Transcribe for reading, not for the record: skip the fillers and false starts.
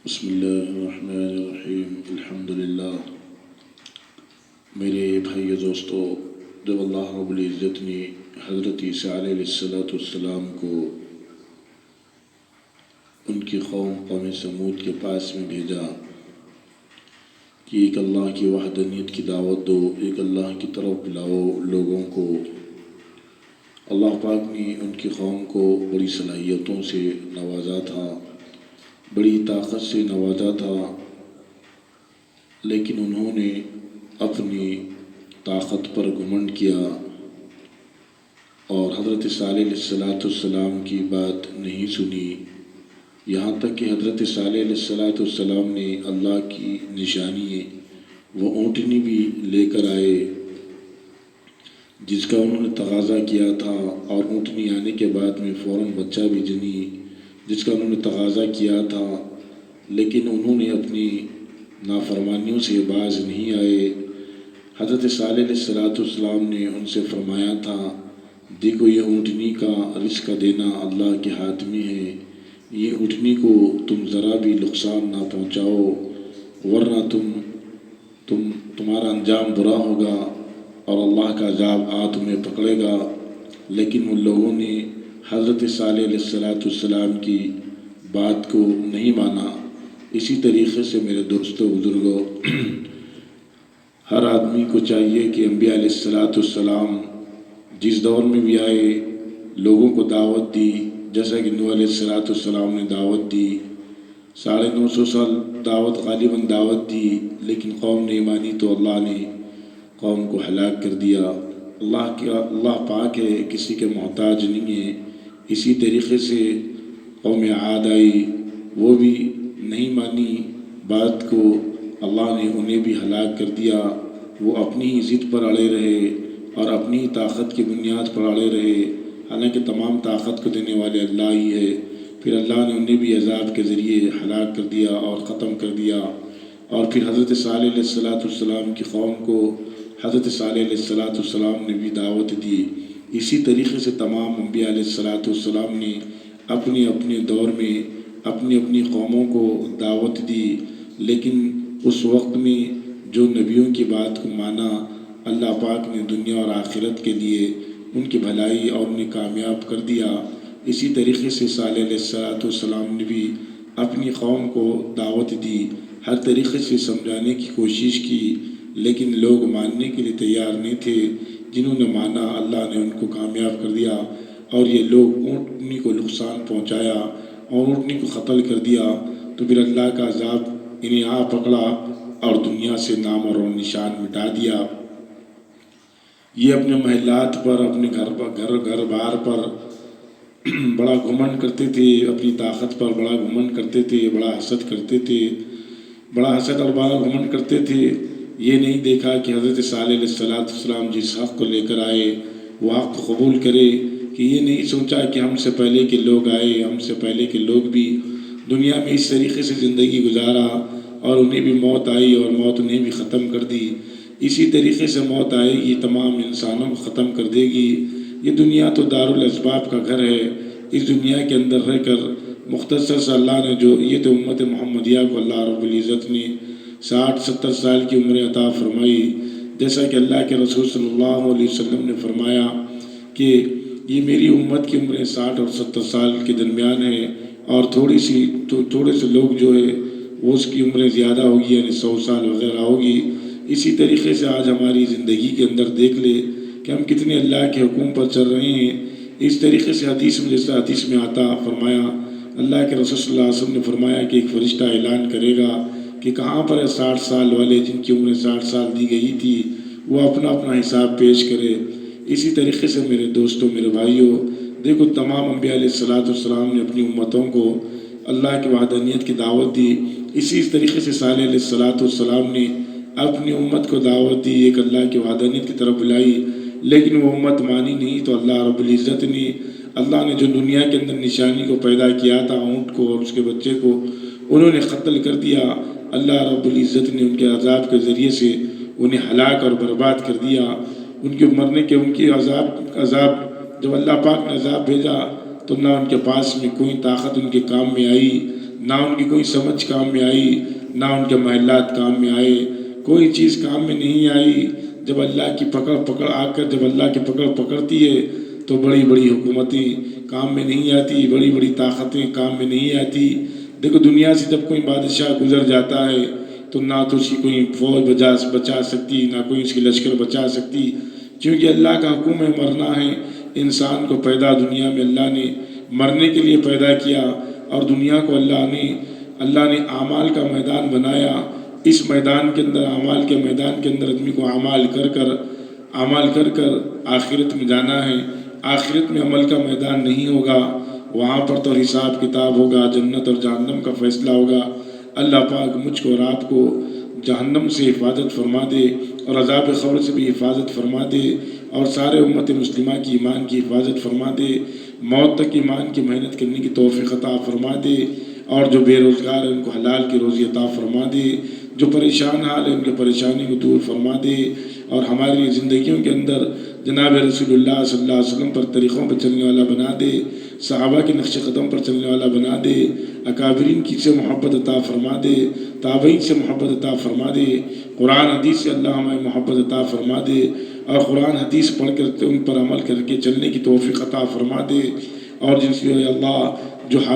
بسم اللہ الرحمن الرحیم الحمدللہ۔ میرے بھائی دوستو، جب اللہ رب العزت نے حضرت عیسیٰ علیہ السلام کو ان کی قوم سمود کے پاس میں بھیجا کہ ایک اللہ کی وحدانیت کی دعوت دو، ایک اللہ کی طرف بلاؤ لوگوں کو، اللہ پاک نے ان کی قوم کو بڑی صلاحیتوں سے نوازا تھا، بڑی طاقت سے نوازا تھا، لیکن انہوں نے اپنی طاقت پر گھمنڈ کیا اور حضرت صالح علیہ السلام کی بات نہیں سنی، یہاں تک کہ حضرت صالح علیہ السلام نے اللہ کی نشانی وہ اونٹنی بھی لے کر آئے جس کا انہوں نے تقاضا کیا تھا، اور اونٹنی آنے کے بعد میں فوراً بچہ بھی جنی جس کا انہوں نے تقاضا کیا تھا، لیکن انہوں نے اپنی نافرمانیوں سے باز نہیں آئے۔ حضرت صالح علیہ السلام نے ان سے فرمایا تھا، دیکھو یہ اونٹنی کا رزق دینا اللہ کے ہاتھ میں ہے، یہ اونٹنی کو تم ذرا بھی نقصان نہ پہنچاؤ ورنہ تمہارا انجام برا ہوگا اور اللہ کا عذاب تمہیں پکڑے گا۔ لیکن ان لوگوں نے حضرت صالح علیہ السلام کی بات کو نہیں مانا۔ اسی طریقے سے میرے دوستو بزرگوں، ہر آدمی کو چاہیے کہ انبیاء علیہ السلام جس دور میں بھی آئے لوگوں کو دعوت دی، جیسا کہ نوح علیہ السلام نے دعوت دی، 950 سال غالباً دعوت دی، لیکن قوم نے مانی تو اللہ نے قوم کو ہلاک کر دیا۔ اللہ پاک ہے، کسی کے محتاج نہیں ہے۔ اسی طریقے سے قوم عاد آئی، وہ بھی نہیں مانی بات کو، اللہ نے انہیں بھی ہلاک کر دیا۔ وہ اپنی ہی ضد پر اڑے رہے اور اپنی طاقت کی بنیاد پر اڑے رہے، حالانکہ تمام طاقت کو دینے والے اللہ ہی ہے۔ پھر اللہ نے انہیں بھی عذاب کے ذریعے ہلاک کر دیا اور ختم کر دیا۔ اور پھر حضرت صالح علیہ السلام کی قوم کو حضرت صالح علیہ السلام نے بھی دعوت دی۔ اسی طریقے سے تمام انبیاء علیہ السلام نے اپنے اپنے دور میں اپنی اپنی قوموں کو دعوت دی، لیکن اس وقت میں جو نبیوں کی بات کو مانا، اللہ پاک نے دنیا اور آخرت کے لیے ان کی بھلائی اور انہیں کامیاب کر دیا۔ اسی طریقے سے صالح علیہ السلام نے بھی اپنی قوم کو دعوت دی، ہر طریقے سے سمجھانے کی کوشش کی، لیکن لوگ ماننے کے لیے تیار نہیں تھے۔ جنہوں نے مانا اللہ نے ان کو کامیاب کر دیا، اور یہ لوگ اونٹنی کو نقصان پہنچایا اور اونٹنی کو قتل کر دیا، تو پھر اللہ کا عذاب انہیں پکڑا اور دنیا سے نام اور نشان مٹا دیا۔ یہ اپنے محلات پر، اپنے گھر بار پر بڑا گھمنڈ کرتے تھے، اپنی طاقت پر بڑا گھمنڈ کرتے تھے، بڑا حسد کرتے تھے، بڑا حسد اور بڑا گھمنڈ کرتے تھے۔ یہ نہیں دیکھا کہ حضرت صالح علیہ السلام جس حق کو لے کر آئے وہ حق کو قبول کرے، کہ یہ نہیں سوچا کہ ہم سے پہلے کے لوگ آئے، ہم سے پہلے کے لوگ بھی دنیا میں اس طریقے سے زندگی گزارا اور انہیں بھی موت آئی اور موت انہیں بھی ختم کر دی۔ اسی طریقے سے موت آئے گی، تمام انسانوں کو ختم کر دے گی۔ یہ دنیا تو دارالاسباب کا گھر ہے، اس دنیا کے اندر رہ کر مختصر سے اللہ نے یہ تو امت محمدیہ کو اللہ رب العزت نے 60-70 سال کی عمر عطا فرمائی، جیسا کہ اللہ کے رسول صلی اللہ علیہ وسلم نے فرمایا کہ یہ میری امت کی عمر 60 اور 70 سال کے درمیان ہے، اور تھوڑے سے لوگ جو ہے وہ اس کی عمریں زیادہ ہوگی، یعنی 100 سال وغیرہ ہوگی۔ اسی طریقے سے آج ہماری زندگی کے اندر دیکھ لے کہ ہم کتنے اللہ کے حکم پر چل رہے ہیں۔ اس طریقے سے حدیث میں آتا فرمایا، اللہ کے رسول صلی اللہ علیہ وسلم نے فرمایا کہ ایک فرشتہ اعلان کرے گا کہ کہاں پر 60 سال والے جن کی عمر 60 سال دی گئی تھی، وہ اپنا اپنا حساب پیش کرے۔ اسی طریقے سے میرے دوستوں، میرے بھائیوں، دیکھو تمام انبیاء علیہ السلام نے اپنی امتوں کو اللہ کی وحدانیت کی دعوت دی۔ اسی طریقے سے صالح علیہ السلام نے اپنی امت کو دعوت دی، ایک اللہ کی وحدانیت کی طرف بلائی، لیکن وہ امت مانی نہیں، تو اللہ رب العزت نے جو دنیا کے اندر نشانی کو پیدا کیا تھا، اونٹ کو اور اس کے بچے کو، انہوں نے قتل کر دیا۔ اللہ رب العزت نے ان کے عذاب کے ذریعے سے انہیں ہلاک اور برباد کر دیا۔ ان کے مرنے کے ان کی عذاب جب اللہ پاک نے عذاب بھیجا تو نہ ان کے پاس میں کوئی طاقت ان کے کام میں آئی، نہ ان کی کوئی سمجھ کام میں آئی، نہ ان کے محلات کام میں آئے، کوئی چیز کام میں نہیں آئی۔ جب اللہ کی پکڑ آ کر جب اللہ کی پکڑ پکڑتی ہے تو بڑی بڑی حکومتیں کام میں نہیں آتی، بڑی بڑی طاقتیں کام میں نہیں آتی۔ دیکھو دنیا سے جب کوئی بادشاہ گزر جاتا ہے تو نہ تو اس کی کوئی فوج بچا سکتی، نہ کوئی اس کی لشکر بچا سکتی، کیونکہ اللہ کا حکم ہے مرنا ہے۔ انسان کو پیدا دنیا میں اللہ نے مرنے کے لیے پیدا کیا، اور دنیا کو اللہ نے اعمال کا میدان بنایا۔ اس میدان کے اندر، اعمال کے میدان کے اندر آدمی کو اعمال کر کر آخرت میں جانا ہے۔ آخرت میں عمل کا میدان نہیں ہوگا، وہاں پر تو حساب کتاب ہوگا، جنت اور جہنم کا فیصلہ ہوگا۔ اللہ پاک مجھ کو اور آپ کو جہنم سے حفاظت فرما دے، اور عذاب قبر سے بھی حفاظت فرما دے، اور سارے امت مسلمہ کی ایمان کی حفاظت فرما دے، موت تک ایمان کی محنت کرنے کی توفیق عطا فرما دے، اور جو بے روزگار ہیں ان کو حلال کی روزی عطا فرما دے، جو پریشان حال ہیں ان کے پریشانی کو دور فرما دے، اور ہماری زندگیوں کے اندر جناب رسول اللہ صلی اللہ علیہ وسلم پر طریقوں پر چلنے والا بنا دے، صحابہ کے نقش قدم پر چلنے والا بنا دے، اکابرین کی سے محبت عطا فرما دے، تابعین سے محبت عطا فرما دے، قرآن حدیث سے اللہ ہمیں محبت عطا فرما دے، اور قرآن حدیث پڑھ کر ان پر عمل کر کے چلنے کی توفیق عطا فرما دے، اور جن سے اللہ جو